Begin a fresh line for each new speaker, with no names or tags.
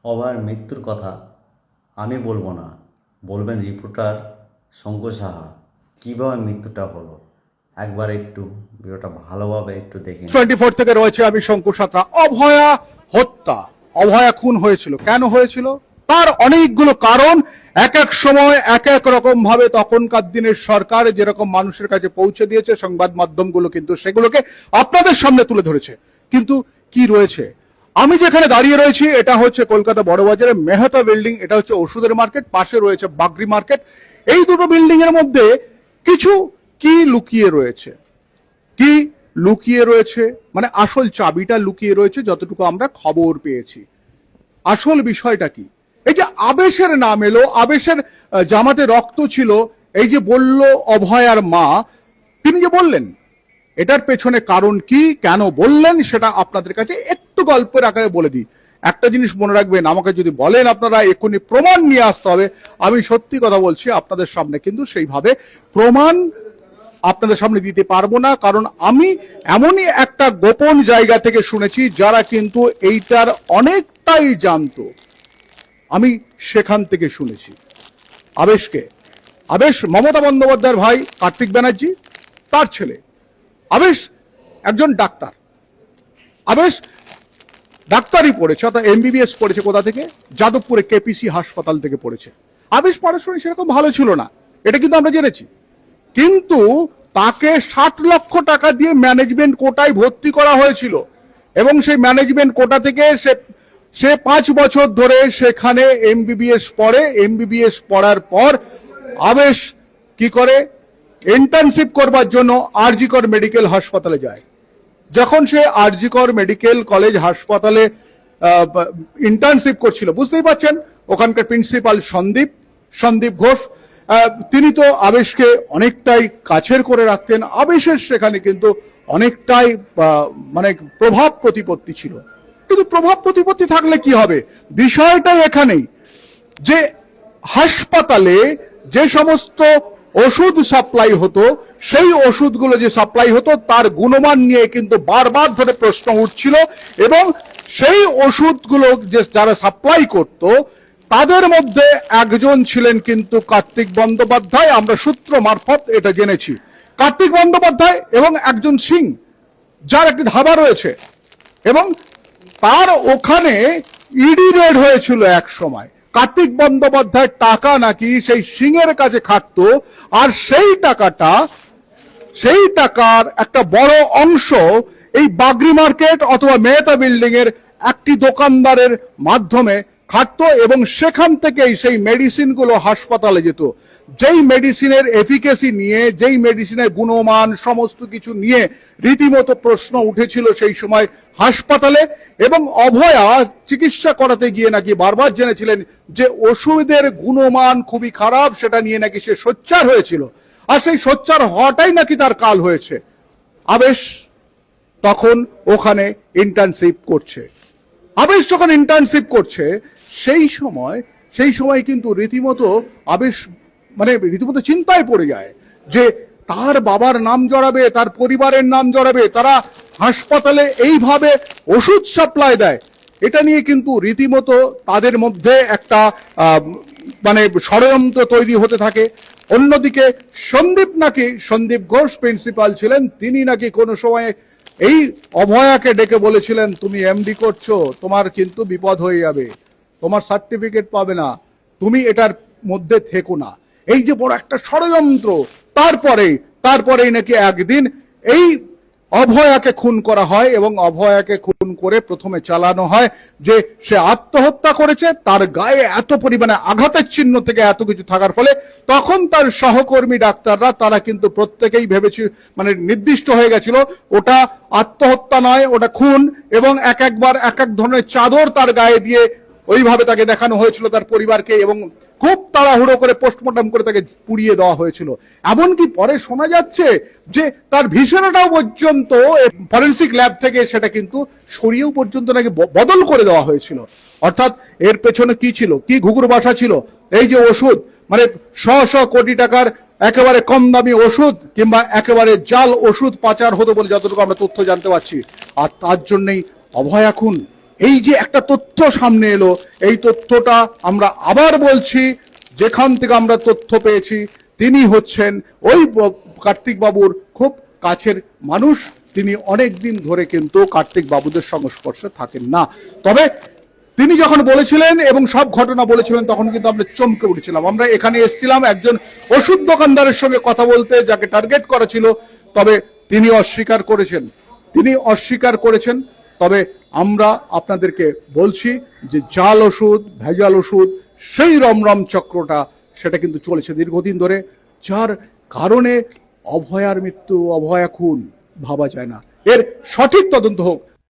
অভয়ের মৃত্যুর কথা আমি বলবো না, বলবেন রিপোর্টার শঙ্কু সাহা। কীভাবে মৃত্যুটা হলো একবার একটু ভিডিওটা ভালোভাবে একটু দেখে নিন।
24 থেকে রয়েছে আমি শঙ্কু সাঁতরা। অভয়া হত্যা, অভয়া খুন হয়েছিল, কেন হয়েছিল তার অনেকগুলো কারণ। এক এক সময় এক এক রকম ভাবে তখনকার দিনের সরকার যেরকম মানুষের কাছে পৌঁছে দিয়েছে, সংবাদ মাধ্যমগুলো কিন্তু সেগুলোকে আপনাদের সামনে তুলে ধরেছে। কিন্তু কি রয়েছে, আমি যেখানে দাঁড়িয়ে রয়েছি এটা হচ্ছে কলকাতা বড়বাজারে মেহতা বিল্ডিং, এটা হচ্ছে ওষুধের মার্কেট, পাশে রয়েছে বাগরি মার্কেট। এই দুটো বিল্ডিং এর মধ্যে কিছু কি লুকিয়ে রয়েছে, কি লুকিয়ে রয়েছে, মানে আসল চাবিটা লুকিয়ে রয়েছে যতটুকু আমরা খবর পেয়েছি। আসল বিষয়টা কি, এই যে আবেশের নাম এলো, আবেশের জামাতে রক্ত ছিল, এই যে বলল অভয়ার মা, তিনি যে বললেন এটার পেছনে কারণ কি, কেন বললেন, সেটা আপনাদের কাছে একটু গল্পের আকারে বলে দিই। একটা জিনিস মনে রাখবেন, আমাকে যদি বলেন আপনারা এক্ষুনি প্রমাণ নিয়ে আসতে হবে, আমি সত্যি কথা বলছি আপনাদের সামনে কিন্তু সেইভাবে প্রমাণ আপনাদের সামনে দিতে পারবো না, কারণ আমি এমনই একটা গোপন জায়গা থেকে শুনেছি যারা কিন্তু এইটার অনেকটাই জানতো। আমি সেখান থেকে শুনেছি। আবেশকে, আবেশ মমতা বন্দ্যোপাধ্যায়ের ভাই কার্তিক ব্যানার্জি, তার ছেলে। আবেশ একজন ডাক্তার, আবেশ ডাক্তারি পড়েছে, অর্থাৎ এমবিবিএস পড়েছে কোথা থেকে, যাদবপুরে কেপিসি হাসপাতাল থেকে পড়েছে। আবেশ পড়াশোনা সেরকম ভালো ছিল না, এটা কিন্তু আমরা জেনেছি, কিন্তু তাকে 60 লক্ষ টাকা দিয়ে ম্যানেজমেন্ট কোটায় ভর্তি করা হয়েছিল এবং সেই ম্যানেজমেন্ট কোটা থেকে সে 5 বছর ধরে সেখানে এমবিবিএস পড়ে। এমবিবিএস পড়ার পর আবেশ কি করে, ইন্টার্নশিপ করবার জন্য আরজিকর মেডিকেল হাসপাতালে যায়। যখন সে আরজিকর মেডিকেল কলেজ হাসপাতালে ইন্টার্নশিপ করছিল, বুঝতেই পারছেন ওখানকার প্রিন্সিপাল সন্দীপ ঘোষ, তিনি তো আবেশকে অনেকটাই কাছের করে রাখতেন। আবেশের সেখানে কিন্তু অনেকটাই মানে প্রভাব প্রতিপত্তি ছিল। কিন্তু প্রভাব প্রতিপত্তি থাকলে কি হবে, বিষয়টা এখানেই যে হাসপাতালে যে সমস্ত ওষুধ সাপ্লাই হতো, সেই ওষুধগুলো যে সাপ্লাই হতো তার গুণমান নিয়ে কিন্তু বারবার ধরে প্রশ্ন উঠছিল এবং সেই ওষুধগুলো যে যারা সাপ্লাই করত তাদের মধ্যে একজন ছিলেন কিন্তু কার্তিক বন্দ্যোপাধ্যায়। আমরা সূত্র মারফত এটা জেনেছি, কার্তিক বন্দ্যোপাধ্যায় এবং একজন সিং, যার একটি ধাবা রয়েছে, এবং তার ওখানে ইডি রেড হয়েছিল এক সময়। কার্তিক বন্দ্যোপাধ্যায় টাকা নাকি সেই সিংয়ের কাছে খাটতো, আর সেই টাকার একটা বড় অংশ এই বাগরি মার্কেট অথবা মেহতা বিল্ডিং এর একটি দোকানদারের মাধ্যমে খাটতো এবং সেখান থেকেই সেই মেডিসিনগুলো হাসপাতালে যেত। যেই মেডিসিনের এফিকেসি নিয়ে, যেই মেডিসিনের গুণমান সমস্ত কিছু নিয়ে রীতিমতো প্রশ্ন উঠেছিল সেই সময় হাসপাতালে, এবং অভয়া চিকিৎসা করাতে গিয়ে নাকি বারবার জেনেছিলেন যে ওষুধের গুণমান খুবই খারাপ, সেটা নিয়ে নাকি সে সোচ্চার হয়েছিল, আর সেই সোচ্চার হওয়াটাই নাকি তার কাল হয়েছে। আবেশ তখন ওখানে ইন্টার্নশিপ করছে। আবেশ যখন ইন্টার্নশিপ করছে সেই সময় কিন্তু রীতিমতো আবেশ মানে রীতিমতো চিন্তায় পড়ে যায় যে তার বাবার নাম জড়াবে, তার পরিবারের নাম জড়াবে, তারা হাসপাতালে এইভাবে ওষুধ সাপ্লাই দেয়, এটা নিয়ে কিন্তু রীতিমতো তাদের মধ্যে একটা মানে ষড়যন্ত্র তৈরি হতে থাকে। অন্যদিকে সন্দীপ ঘোষ প্রিন্সিপাল ছিলেন, তিনি নাকি কোনো সময় এই অভয়াকে ডেকে বলেছিলেন, তুমি এমডি করছো, তোমার কিন্তু বিপদ হয়ে যাবে, তোমার সার্টিফিকেট পাবে না, তুমি এটার মধ্যে থেকো না। এই যে বড় একটা ষড়যন্ত্র, তারপরেই নাকি একদিন এই অভয়াকে খুন করা হয় এবং অভয়াকে খুন করে প্রথমে চালানো হয় যে সে আত্মহত্যা করেছে। তার গায়ে এত পরিমাণে আঘাতের চিহ্ন থেকে এত কিছু থাকার ফলে তখন তার সহকর্মী ডাক্তাররা তারা কিন্তু প্রত্যেকেই ভেবেছিল, মানে নির্দিষ্ট হয়ে গেছিল ওটা আত্মহত্যা নয়, ওটা খুন, এবং এক এক ধরনের চাদর তার গায়ে দিয়ে ওইভাবে তাকে দেখানো হয়েছিল তার পরিবারকে, এবং খুব তাড়াহুড়ো করে পোস্টমর্টম করে তাকে পুড়িয়ে দেওয়া হয়েছিল। এমনকি পরে শোনা যাচ্ছে যে তার ভিসেরাটাও পর্যন্ত ফরেন্সিক ল্যাব থেকে সেটা কিন্তু সরিয়েও পর্যন্ত নাকি বদল করে দেওয়া হয়েছিল। অর্থাৎ এর পেছনে কি ছিল, কি ঘুঘুর বাসা ছিল, এই যে ওষুধ, মানে শ কোটি টাকার একেবারে কম দামি ওষুধ কিংবা একেবারে জাল ওষুধ পাচার হতো বলে যতটুকু আমরা তথ্য জানতে পারছি, আর তার জন্যই অভয়া খুন। এই যে একটা তথ্য সামনে এলো, এই তথ্যটা আমরা আবার বলছি, যেখান থেকে আমরা তথ্য পেয়েছি তিনি হচ্ছেন ওই কার্তিক বাবুর খুব কাছের মানুষ। তিনি অনেক দিন ধরে কিন্তু কার্তিক বাবুদের সংস্পর্শে থাকেন না। তবে তিনি যখন বলেছিলেন এবং সব ঘটনা বলেছিলেন তখন কিন্তু আমরা চমকে উঠেছিলাম। আমরা এখানে এসেছিলাম একজন ওষুধ দোকানদারের সঙ্গে কথা বলতে, যাকে টার্গেট করা ছিল, তবে তিনি অস্বীকার করেছেন। তবে আমরা আপনাদেরকে বলছি যে জাল ওষুধ, ভেজাল ওষুধ, সেই রমরম চক্রটা সেটা কিন্তু চলেছে দীর্ঘদিন ধরে, যার কারণে অভয়ার মৃত্যু, অভয়া খুন ভাবা যায় না। এর সঠিক তদন্ত হোক।